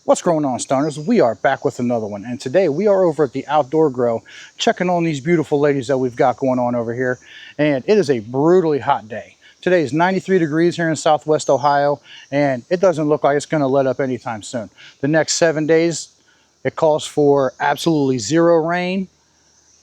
What's going on, stoners? We are back with another one, and today we are over at the Outdoor Grow checking on these beautiful ladies that we've got going on over here, and it is a brutally hot day. Today is 93 degrees here in Southwest Ohio, and it doesn't look like it's going to let up anytime soon. The next 7 days, it calls for absolutely zero rain,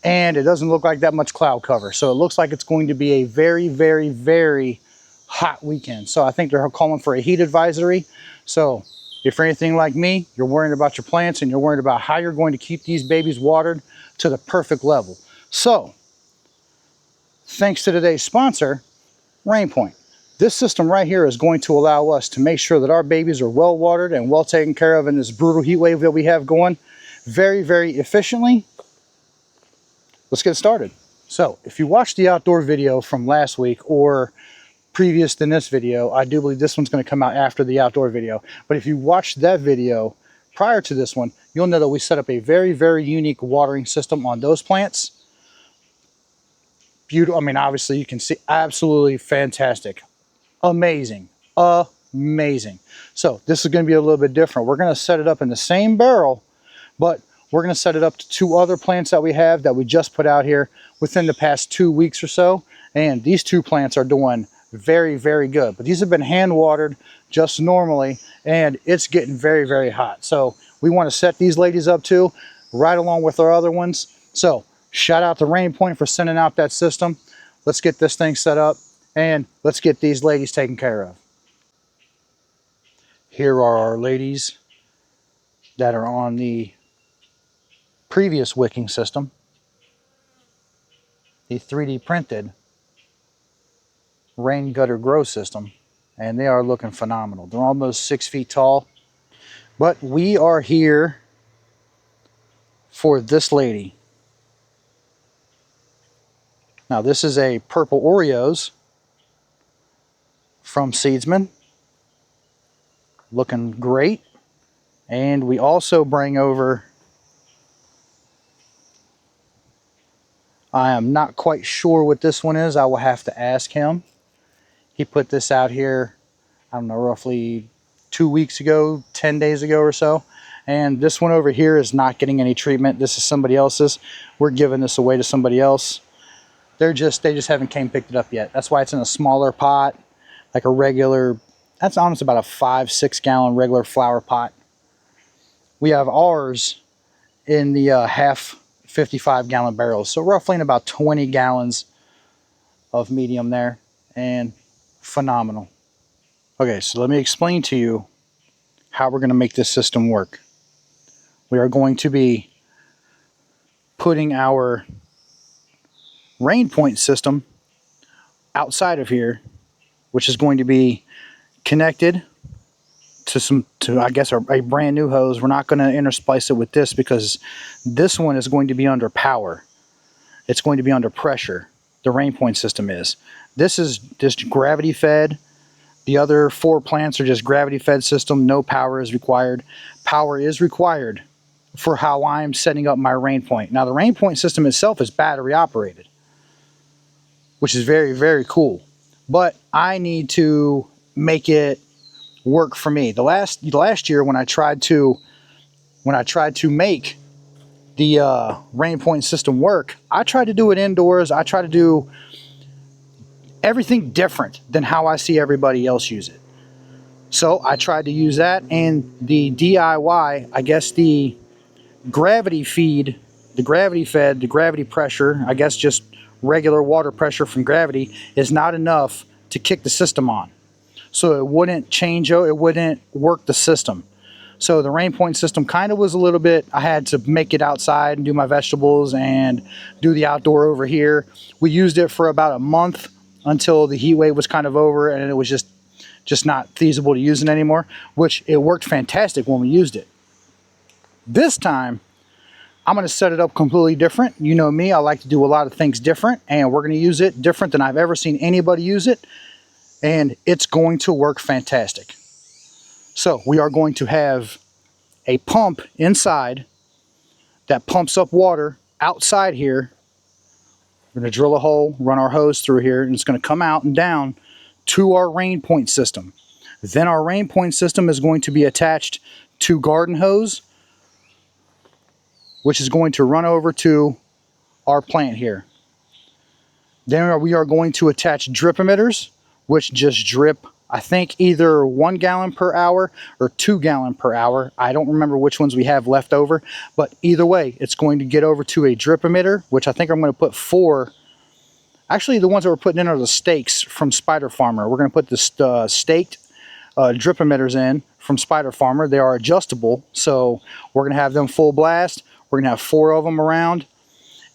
and it doesn't look like that much cloud cover. So it looks like it's going to be a very, very, very hot weekend. So I think they're calling for a heat advisory. So if you're anything like me, you're worrying about your plants and you're worried about how you're going to keep these babies watered to the perfect level. So, thanks to today's sponsor, RainPoint. This system right here is going to allow us to make sure that our babies are well watered and well taken care of in this brutal heat wave that we have going very, very efficiently. Let's get started. So, if you watched the outdoor video from last week or previous than this video, I do believe this one's going to come out after the outdoor video, but if you watched that video prior to this one, you'll know that we set up a very, very unique watering system on those plants. Beautiful. I mean, obviously you can see, absolutely fantastic, amazing, amazing. So this is going to be a little bit different. We're going to set it up in the same barrel, but we're going to set it up to two other plants that we have that we just put out here within the past 2 weeks or so, and these two plants are doing very, very good. But these have been hand watered just normally, and it's getting very, very hot. So we want to set these ladies up too, right along with our other ones. So shout out to RainPoint for sending out that system. Let's get this thing set up and let's get these ladies taken care of. Here are our ladies that are on the previous wicking system, the 3D printed rain gutter grow system, and they are looking phenomenal. They're almost 6 feet tall, but we are here for this lady. Now this is a purple Oreos from Seedsman, looking great. And we also bring over, I am not quite sure what this one is, I will have to ask him. He put this out here, I don't know, roughly 2 weeks ago, 10 days ago or so. And this one over here is not getting any treatment. This is somebody else's. We're giving this away to somebody else. They just haven't came picked it up yet. That's why it's in a smaller pot, like a regular, that's almost about a 5-6 gallon regular flower pot. We have ours in the half 55 gallon barrels. So roughly in about 20 gallons of medium there, and phenomenal. Okay, so let me explain to you how we're going to make this system work. We are going to be putting our RainPoint system outside of here, which is going to be connected to I guess a brand new hose. We're not going to intersplice it with this because this one is going to be under power. It's going to be under pressure. The RainPoint system is. This is just gravity fed. The other 4 plants are just gravity fed system. No power is required. Power is required for how I'm setting up my RainPoint. Now the RainPoint system itself is battery operated, which is very, very cool. But I need to make it work for me. The last year when I tried to make the RainPoint system work, I tried to do it indoors. I tried to do everything different than how I see everybody else use it. So I tried to use that, and the DIY, I guess the gravity feed, the gravity fed, the gravity pressure, I guess just regular water pressure from gravity is not enough to kick the system on. So it wouldn't change, it wouldn't work the system. So the RainPoint system kind of was a little bit, I had to make it outside and do my vegetables and do the outdoor over here. We used it for about a month until the heat wave was kind of over and it was just not feasible to use it anymore, which it worked fantastic when we used it. This time, I'm going to set it up completely different. You know me, I like to do a lot of things different, and we're going to use it different than I've ever seen anybody use it, and it's going to work fantastic. So we are going to have a pump inside that pumps up water outside here. We're going to drill a hole, run our hose through here, and it's going to come out and down to our RainPoint system. Then our RainPoint system is going to be attached 2 garden hose, which is going to run over to our plant here. Then we are going to attach drip emitters, which just drip, I think, either 1 gallon per hour or 2 gallon per hour. I don't remember which ones we have left over, but either way, it's going to get over to a drip emitter, which I think I'm going to put 4. Actually, the ones that we're putting in are the stakes from Spider Farmer. We're going to put the staked drip emitters in from Spider Farmer. They are adjustable, so we're going to have them full blast. We're going to have 4 of them around,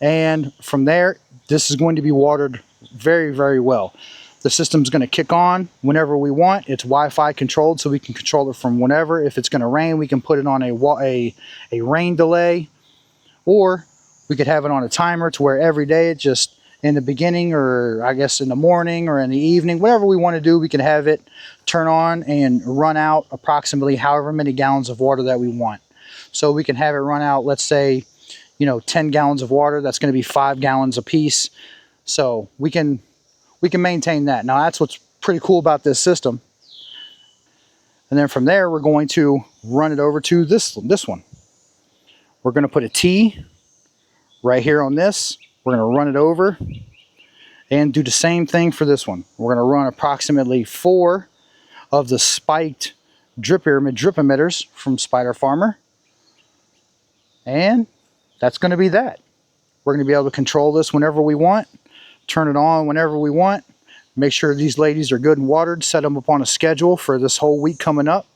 and from there, this is going to be watered very, very well. The system's going to kick on whenever we want. It's Wi-Fi controlled, so we can control it from whenever. If it's going to rain, we can put it on a rain delay, or we could have it on a timer to where every day it just, in the beginning, or I guess in the morning or in the evening, whatever we want to do, we can have it turn on and run out approximately however many gallons of water that we want. So we can have it run out, let's say, 10 gallons of water. That's going to be 5 gallons a piece. So we can maintain that. Now that's what's pretty cool about this system. And then from there, we're going to run it over to this one. We're going to put a T right here on this. We're going to run it over and do the same thing for this one. We're going to run approximately 4 of the spiked drip emitters from Spider Farmer. And that's going to be that. We're going to be able to control this whenever we want, turn it on whenever we want, make sure these ladies are good and watered, set them up on a schedule for this whole week coming up,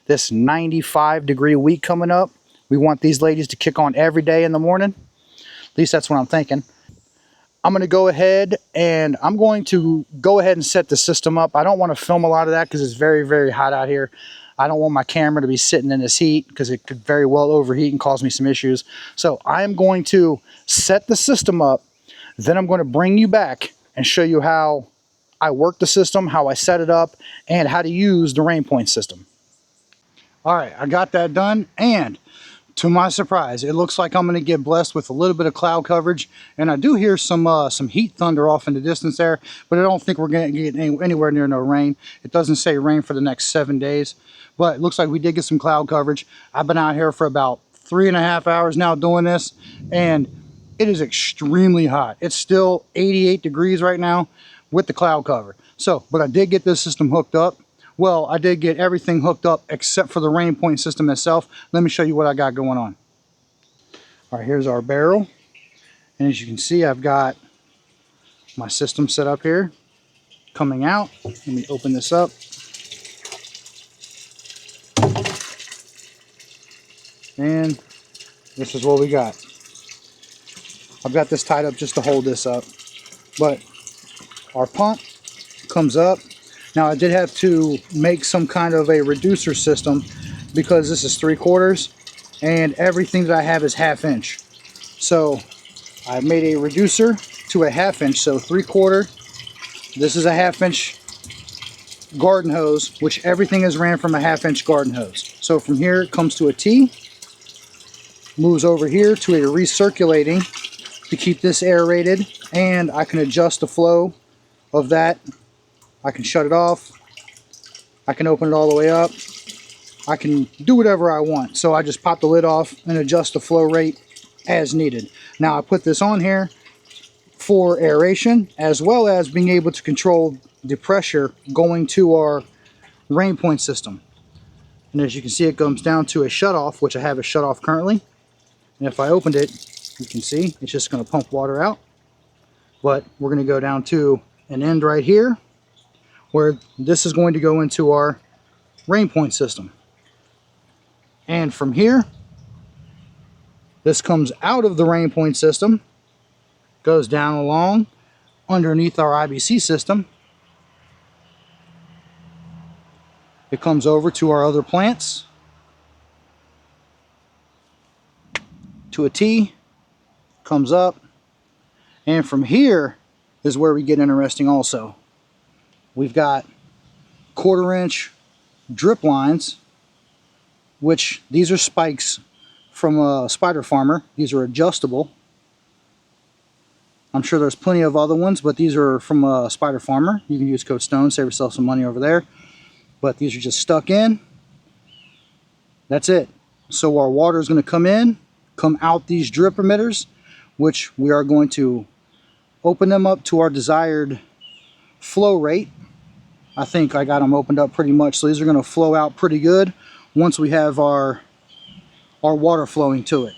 this 95-degree week coming up. We want these ladies to kick on every day in the morning. At least that's what I'm thinking. I'm going to go ahead and set the system up. I don't want to film a lot of that because it's very, very hot out here. I don't want my camera to be sitting in this heat because it could very well overheat and cause me some issues. So I'm going to set the system up. Then I'm going to bring you back and show you how I work the system, how I set it up, and how to use the RainPoint system. All right, I got that done, and to my surprise, it looks like I'm going to get blessed with a little bit of cloud coverage, and I do hear some heat thunder off in the distance there, but I don't think we're going to get anywhere near no rain. It doesn't say rain for the next 7 days, but it looks like we did get some cloud coverage. I've been out here for about 3.5 hours now doing this, and it is extremely hot. It's still 88 degrees right now with the cloud cover. So, but I did get this system hooked up. Well, I did get everything hooked up except for the RainPoint system itself. Let me show you what I got going on. All right, here's our barrel. And as you can see, I've got my system set up here, coming out. Let me open this up. And this is what we got. I've got this tied up just to hold this up. But our pump comes up. Now I did have to make some kind of a reducer system because this is 3/4 and everything that I have is 1/2 inch. So I made a reducer to a 1/2 inch, so 3/4. This is a 1/2 inch garden hose, which everything is ran from a 1/2 inch garden hose. So from here it comes to a T, moves over here to a recirculating to keep this aerated, and I can adjust the flow of that. I can shut it off. I can open it all the way up. I can do whatever I want. So I just pop the lid off and adjust the flow rate as needed. Now I put this on here for aeration as well as being able to control the pressure going to our RainPoint system. And as you can see, it comes down to a shutoff, which I have a shutoff currently. And if I opened it, you can see it's just going to pump water out. But we're going to go down to an end right here, where this is going to go into our RainPoint system. And from here, this comes out of the RainPoint system, goes down along underneath our IBC system. It comes over to our other plants, to a T, comes up, and from here is where we get interesting also. We've got 1/4 inch drip lines, which these are spikes from Spider Farmer. These are adjustable. I'm sure there's plenty of other ones, but these are from Spider Farmer. You can use code STONE, save yourself some money over there. But these are just stuck in. That's it. So our water is going to come in, come out these drip emitters, which we are going to open them up to our desired flow rate. I think I got them opened up pretty much, so these are going to flow out pretty good once we have our water flowing to it.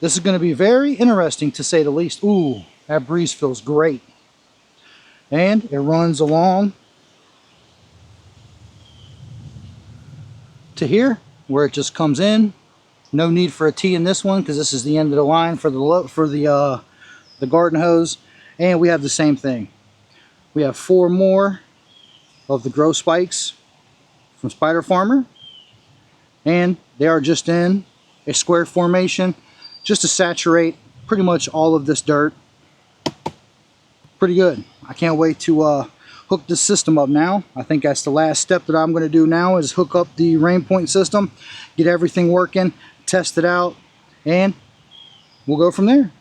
This is going to be very interesting, to say the least. Ooh, that breeze feels great. And it runs along to here, where it just comes in. No need for a T in this one, because this is the end of the line for the garden hose. And we have the same thing. We have 4 more of the grow spikes from Spider Farmer, and they are just in a square formation, just to saturate pretty much all of this dirt. Pretty good. I can't wait to hook this system up now. I think that's the last step that I'm going to do now, is hook up the RainPoint system, get everything working, test it out, and we'll go from there.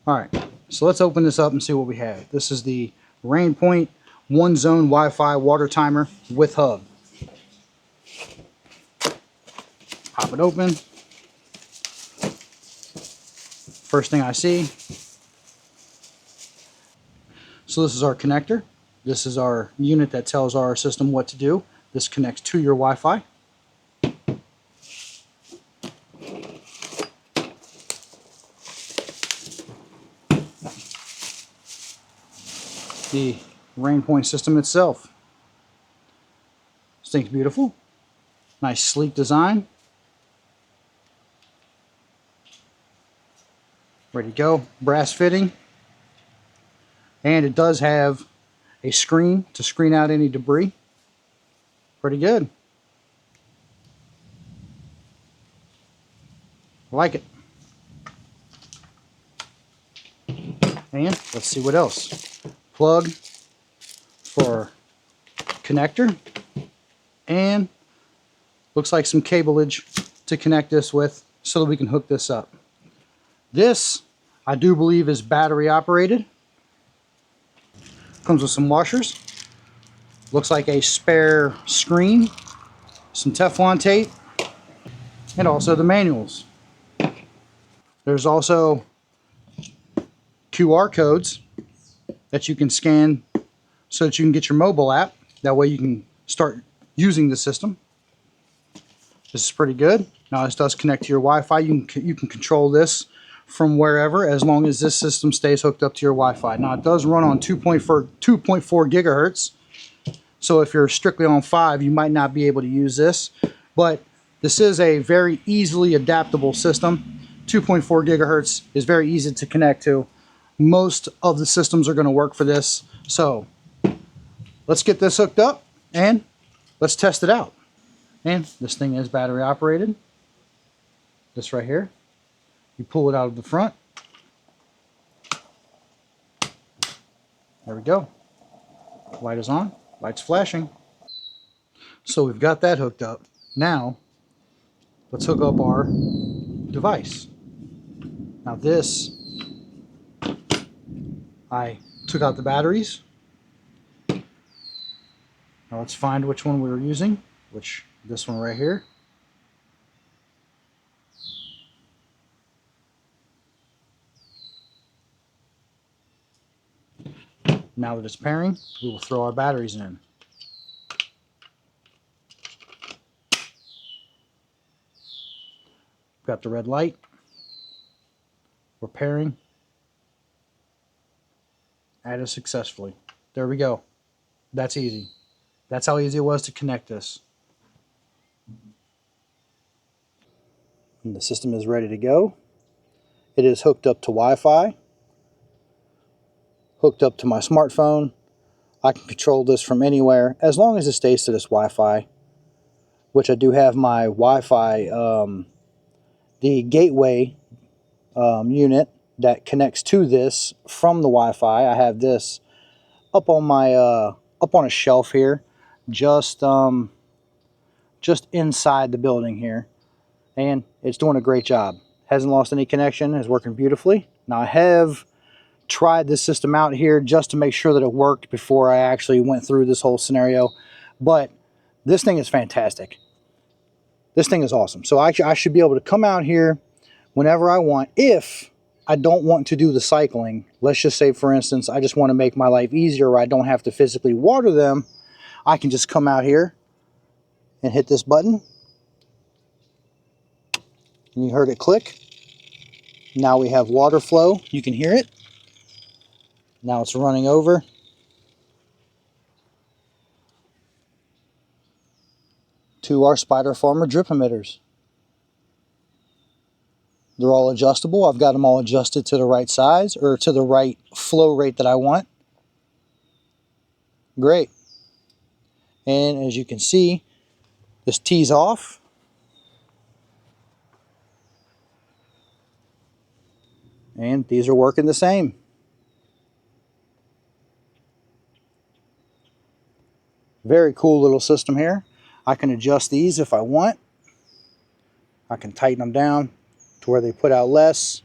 Alright, so let's open this up and see what we have. This is the RainPoint 1-zone Wi-Fi water timer with hub. Pop it open. First thing I see. So this is our connector. This is our unit that tells our system what to do. This connects to your Wi-Fi. The RainPoint system itself. This thing's beautiful. Nice sleek design. Ready to go. Brass fitting. And it does have a screen to screen out any debris. Pretty good. I like it. And let's see what else. Plug for connector, and looks like some cableage to connect this with so that we can hook this up. This, I do believe, is battery operated. Comes with some washers. Looks like a spare screen, some Teflon tape, and also the manuals. There's also QR codes that you can scan so that you can get your mobile app. That way you can start using the system. This is pretty good. Now this does connect to your Wi-Fi. You can control this from wherever, as long as this system stays hooked up to your Wi-Fi. Now it does run on 2.4 gigahertz. So if you're strictly on 5, you might not be able to use this. But this is a very easily adaptable system. 2.4 gigahertz is very easy to connect to. Most of the systems are going to work for this. So let's get this hooked up and let's test it out. And this thing is battery operated. This right here. You pull it out of the front. There we go. Light is on. Light's flashing. So we've got that hooked up. Now let's hook up our device. Now this, I took out the batteries. Now let's find which one we were using, this one right here. Now that it's pairing, we will throw our batteries in. Got the red light. We're pairing. Added successfully. There we go. That's easy. That's how easy it was to connect this. And the system is ready to go. It is hooked up to Wi-Fi. Hooked up to my smartphone. I can control this from anywhere as long as it stays to this Wi-Fi, which I do have my Wi-Fi, the gateway unit that connects to this from the Wi-Fi. I have this up on my up on a shelf here, just inside the building here, and it's doing a great job. Hasn't lost any connection. Is working beautifully. Now I have tried this system out here just to make sure that it worked before I actually went through this whole scenario, but This thing is fantastic. This thing is awesome. So I should be able to come out here whenever I want. If I don't want to do the cycling, let's just say, for instance, I just want to make my life easier or I don't have to physically water them, I can just come out here and hit this button. And you heard it click. Now we have water flow. You can hear it. Now it's running over to our Spider Farmer drip emitters. They're all adjustable. I've got them all adjusted to the right size or to the right flow rate that I want. Great. And as you can see, this tees off. And these are working the same. Very cool little system here. I can adjust these if I want. I can tighten them down to where they put out less.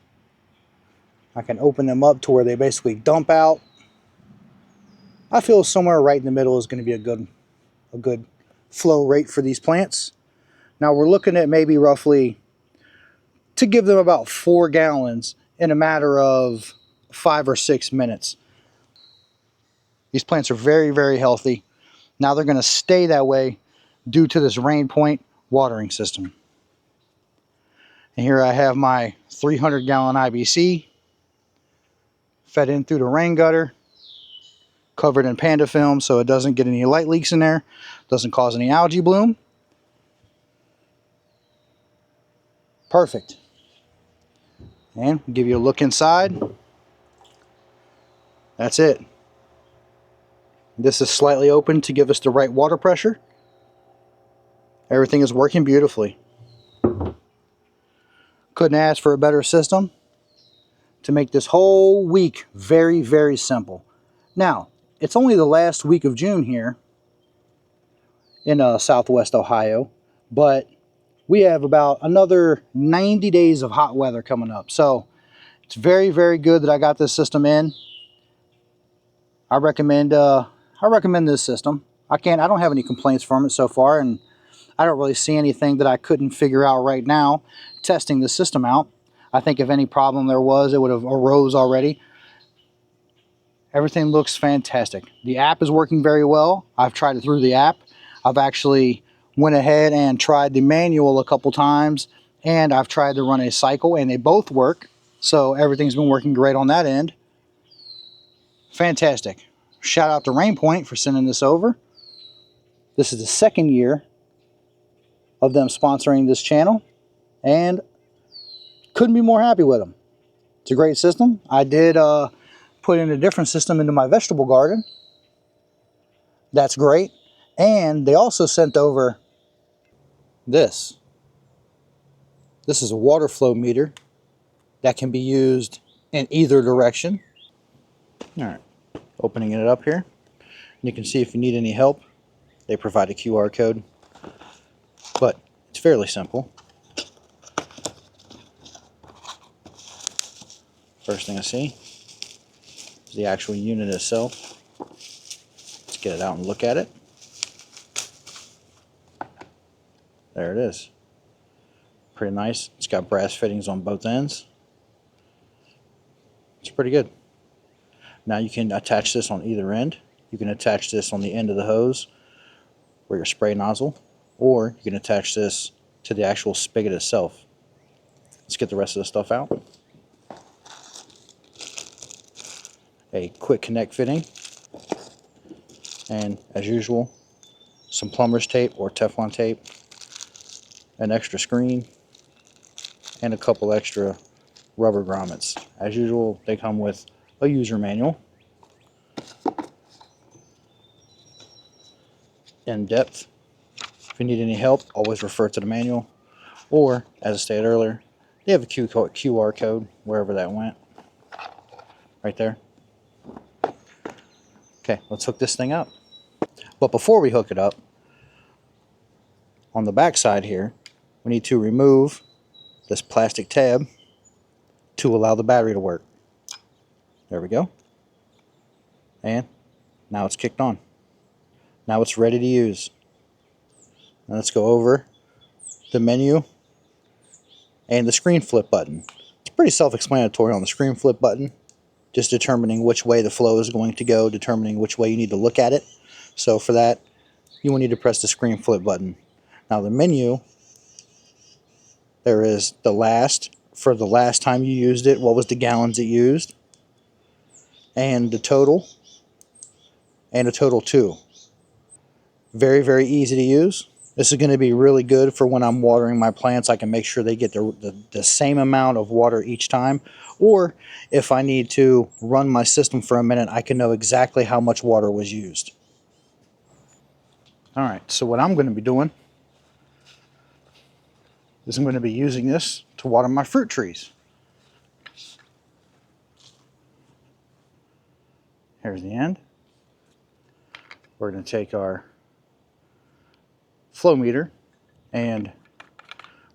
I can open them up to where they basically dump out. I feel somewhere right in the middle is going to be a good flow rate for these plants. Now we're looking at maybe roughly to give them about 4 gallons in a matter of 5 or 6 minutes. These plants are very, very healthy. Now they're going to stay that way due to this RainPoint watering system. And here I have my 300-gallon IBC fed in through the rain gutter, covered in panda film so it doesn't get any light leaks in there, doesn't cause any algae bloom. Perfect. And give you a look inside. That's it. This is slightly open to give us the right water pressure. Everything is working beautifully. Couldn't ask for a better system to make this whole week very, very simple. Now, it's only the last week of June here in Southwest Ohio, but we have about another 90 days of hot weather coming up. So it's very, very good that I got this system in. I recommend this system. I don't have any complaints from it so far, and I don't really see anything that I couldn't figure out right now testing the system out. I think if any problem there was, it would have arose already. Everything looks fantastic. The app is working very well. I've tried it through the app. I've actually went ahead and tried the manual a couple times, and I've tried to run a cycle, and they both work. So everything's been working great on that end. Fantastic. Shout out to RainPoint for sending this over. This is the second year of them sponsoring this channel, and couldn't be more happy with them. It's a great system. I did put in a different system into my vegetable garden. That's great. And they also sent over this. This is a water flow meter that can be used in either direction. All right, opening it up here. You can see if you need any help, they provide a QR code, but it's fairly simple. First thing I see is the actual unit itself. Let's get it out and look at it. There it is. Pretty nice. It's got brass fittings on both ends. It's pretty good. Now you can attach this on either end. You can attach this on the end of the hose or your spray nozzle, or you can attach this to the actual spigot itself. Let's get the rest of the stuff out. A quick connect fitting, and as usual, some plumber's tape or Teflon tape, an extra screen, and a couple extra rubber grommets. As usual, they come with a user manual. In depth. If you need any help, always refer to the manual, or as I stated earlier, they have a QR code wherever that went. Right there. Okay, let's hook this thing up. But before we hook it up, on the back side here, we need to remove this plastic tab to allow the battery to work. There we go. And now it's kicked on. Now it's ready to use. Now let's go over the menu and the screen flip button. It's pretty self-explanatory on the screen flip button, just determining which way the flow is going to go, determining which way you need to look at it. So for that, you will need to press the screen flip button. Now the menu, there is the last, for the last time you used it, what was the gallons it used, and the total, and a total too. Very, very easy to use. This is going to be really good for when I'm watering my plants. I can make sure they get the same amount of water each time. Or if I need to run my system for a minute, I can know exactly how much water was used. Alright, so what I'm going to be doing is I'm going to be using this to water my fruit trees. Here's the end. We're going to take our flow meter and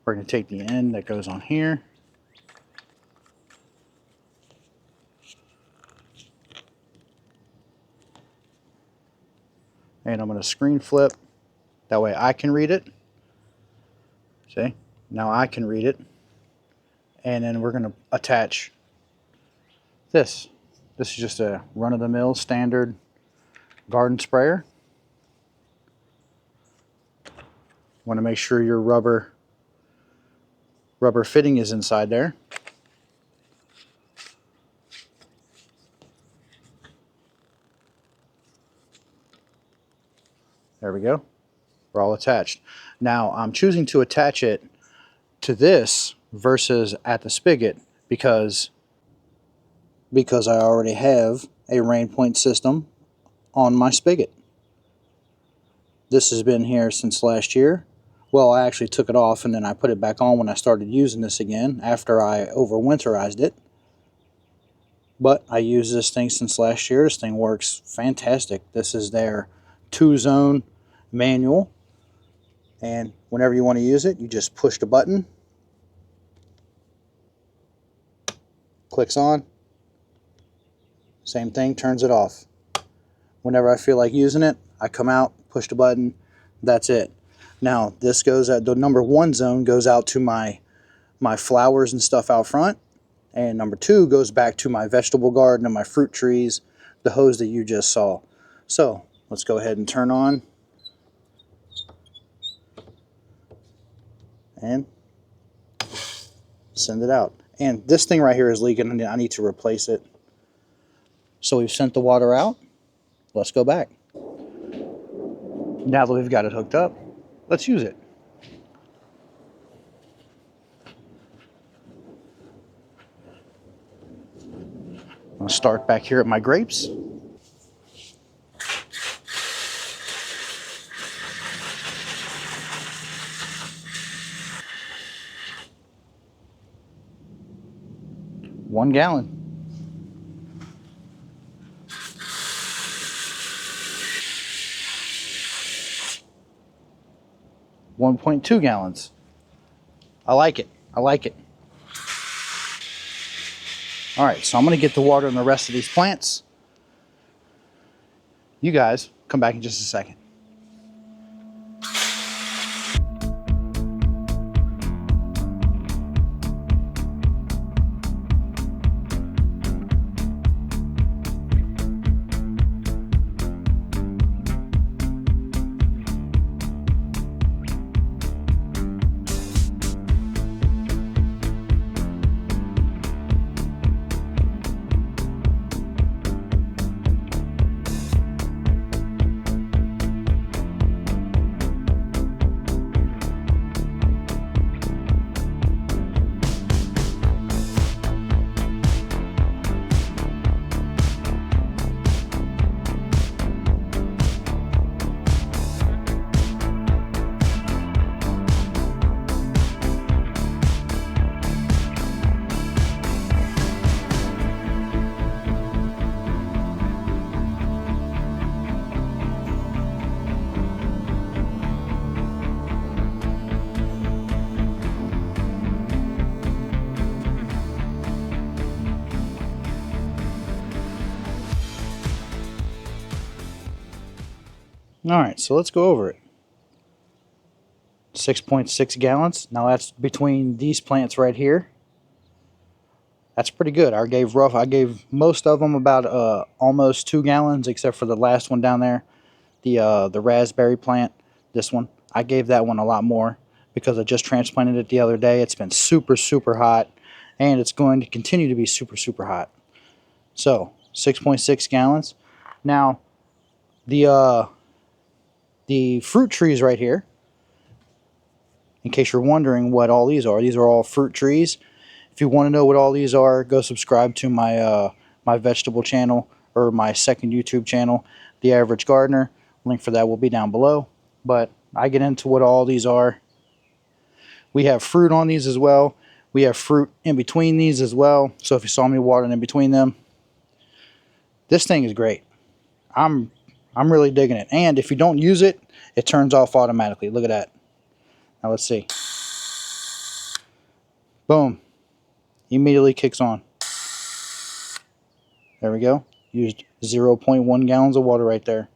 we're going to take the end that goes on here. And I'm going to screen flip. That way I can read it. See? Now I can read it. And then we're going to attach this. This is just a run-of-the-mill standard garden sprayer. Want to make sure your rubber fitting is inside there. There we go. We're all attached. Now I'm choosing to attach it to this versus at the spigot because I already have a RainPoint system on my spigot. This has been here since last year. Well, I actually took it off and then I put it back on when I started using this again after I overwinterized it. But I used this thing since last year. This thing works fantastic. This is their 2-zone manual. And whenever you want to use it, you just push the button. Clicks on. Same thing, turns it off. Whenever I feel like using it, I come out, push the button, that's it. Now, this goes at the number 1 zone goes out to my flowers and stuff out front. And number 2 goes back to my vegetable garden and my fruit trees, the hose that you just saw. So, let's go ahead and turn on. And send it out. And this thing right here is leaking and I need to replace it. So we've sent the water out. Let's go back. Now that we've got it hooked up, let's use it. I'm going to start back here at my grapes. One gallon. 1.2 gallons. I like it. I like it. All right, so I'm going to get the water in the rest of these plants. You guys come back in just a second. All right, so let's go over it. 6.6 gallons. Now that's between these plants right here. That's pretty good. I gave most of them about almost 2 gallons, except for the last one down there, the raspberry plant. This one, I gave that one a lot more because I just transplanted it the other day. It's been super, super hot, and it's going to continue to be super, super hot. So 6.6 gallons. Now the fruit trees right here, in case you're wondering what all these are all fruit trees. If you want to know what all these are, go subscribe to my vegetable channel, or my second YouTube channel, The Average Gardener. Link for that will be down below. But I get into what all these are. We have fruit on these as well. We have fruit in between these as well. So if you saw me watering in between them, this thing is great. I'm really digging it. And if you don't use it, it turns off automatically. Look at that. Now let's see. Boom. Immediately kicks on. There we go. Used 0.1 gallons of water right there.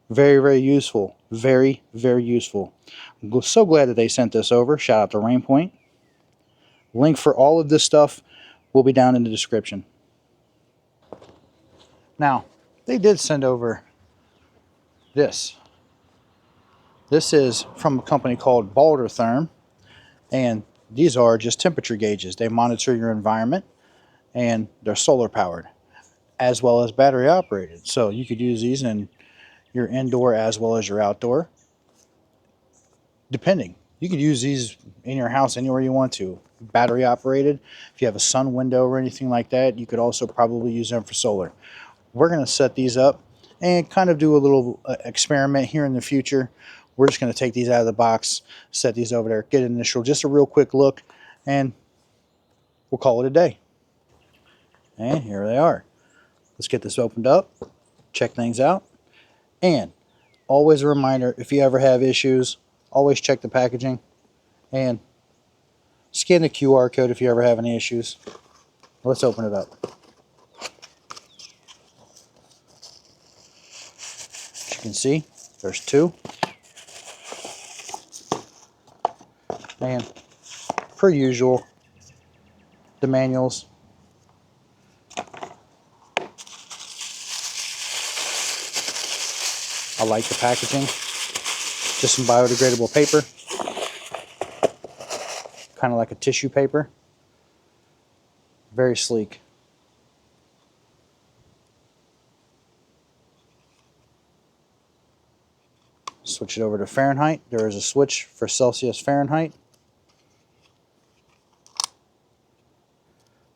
Very, very useful. Very, very useful. I'm so glad that they sent this over. Shout out to RainPoint. Link for all of this stuff will be down in the description. Now, they did send over this. This is from a company called Baldrtherm, and these are just temperature gauges. They monitor your environment, and they're solar powered as well as battery operated. So you could use these in your indoor as well as your outdoor, depending. You could use these in your house anywhere you want to. Battery operated. If you have a sun window or anything like that, you could also probably use them for solar. We're going to set these up and kind of do a little experiment here in the future. We're just going to take these out of the box, set these over there, get an initial, just a real quick look, and we'll call it a day. And here they are. Let's get this opened up, check things out, and always a reminder, if you ever have issues, always check the packaging and scan the QR code if you ever have any issues. Let's open it up. As you can see, there's two. And per usual, the manuals. I like the packaging. Just some biodegradable paper. Kind of like a tissue paper. Very sleek. Switch it over to Fahrenheit. There is a switch for Celsius Fahrenheit.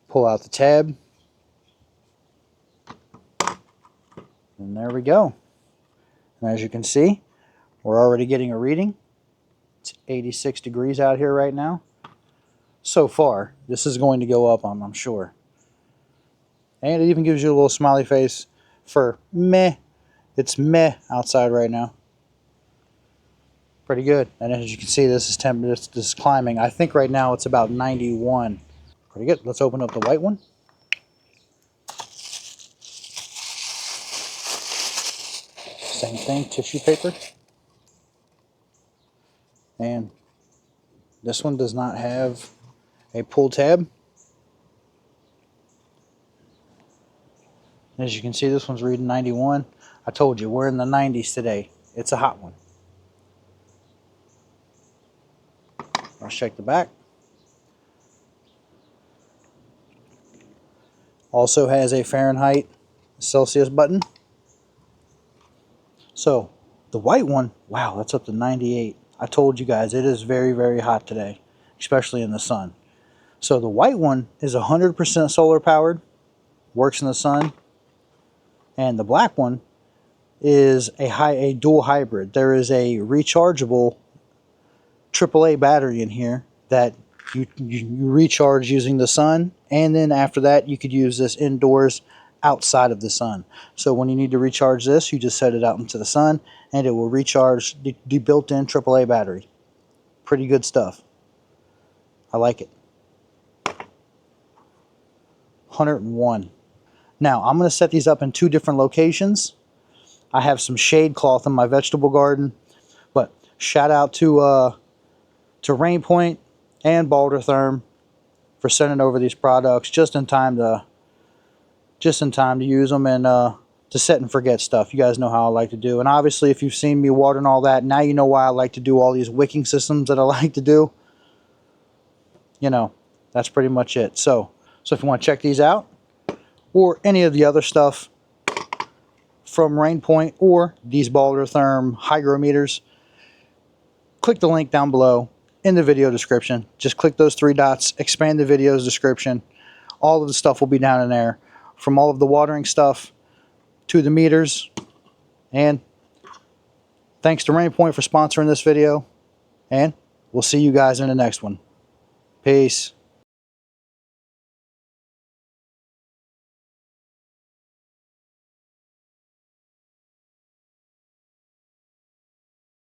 Pull out the tab. And there we go. And as you can see, we're already getting a reading. It's 86 degrees out here right now. So far, this is going to go up, I'm sure. And it even gives you a little smiley face for meh. It's meh outside right now. Pretty good. And as you can see, this is climbing. I think right now it's about 91. Pretty good. Let's open up the white one. Same thing, tissue paper. And this one does not have a pull tab. As you can see, this one's reading 91. I told you, we're in the 90s today. It's a hot one. Let's check the back. Also has a Fahrenheit, Celsius button. So the white one, wow, that's up to 98. I told you guys, it is very, very hot today, especially in the sun. So the white one is 100% solar powered, works in the sun. And the black one is a dual hybrid. There is a rechargeable AAA battery in here that you recharge using the sun, and then after that you could use this indoors outside of the sun. So when you need to recharge this, you just set it out into the sun and it will recharge the built-in AAA battery. Pretty good stuff. I like it. 101. Now I'm going to set these up in two different locations. I have some shade cloth in my vegetable garden, but Shout out to RainPoint and Baldrtherm for sending over these products just in time to use them and to set and forget stuff. You guys know how I like to do. And obviously, if you've seen me watering all that, now you know why I like to do all these wicking systems that I like to do. You know, that's pretty much it. So if you want to check these out, or any of the other stuff from RainPoint or these Baldrtherm hygrometers, click the link down below in the video description. Just click those 3 dots, expand the video's description. All of the stuff will be down in there, from all of the watering stuff to the meters. And thanks to RainPoint for sponsoring this video, and we'll see you guys in the next one. Peace.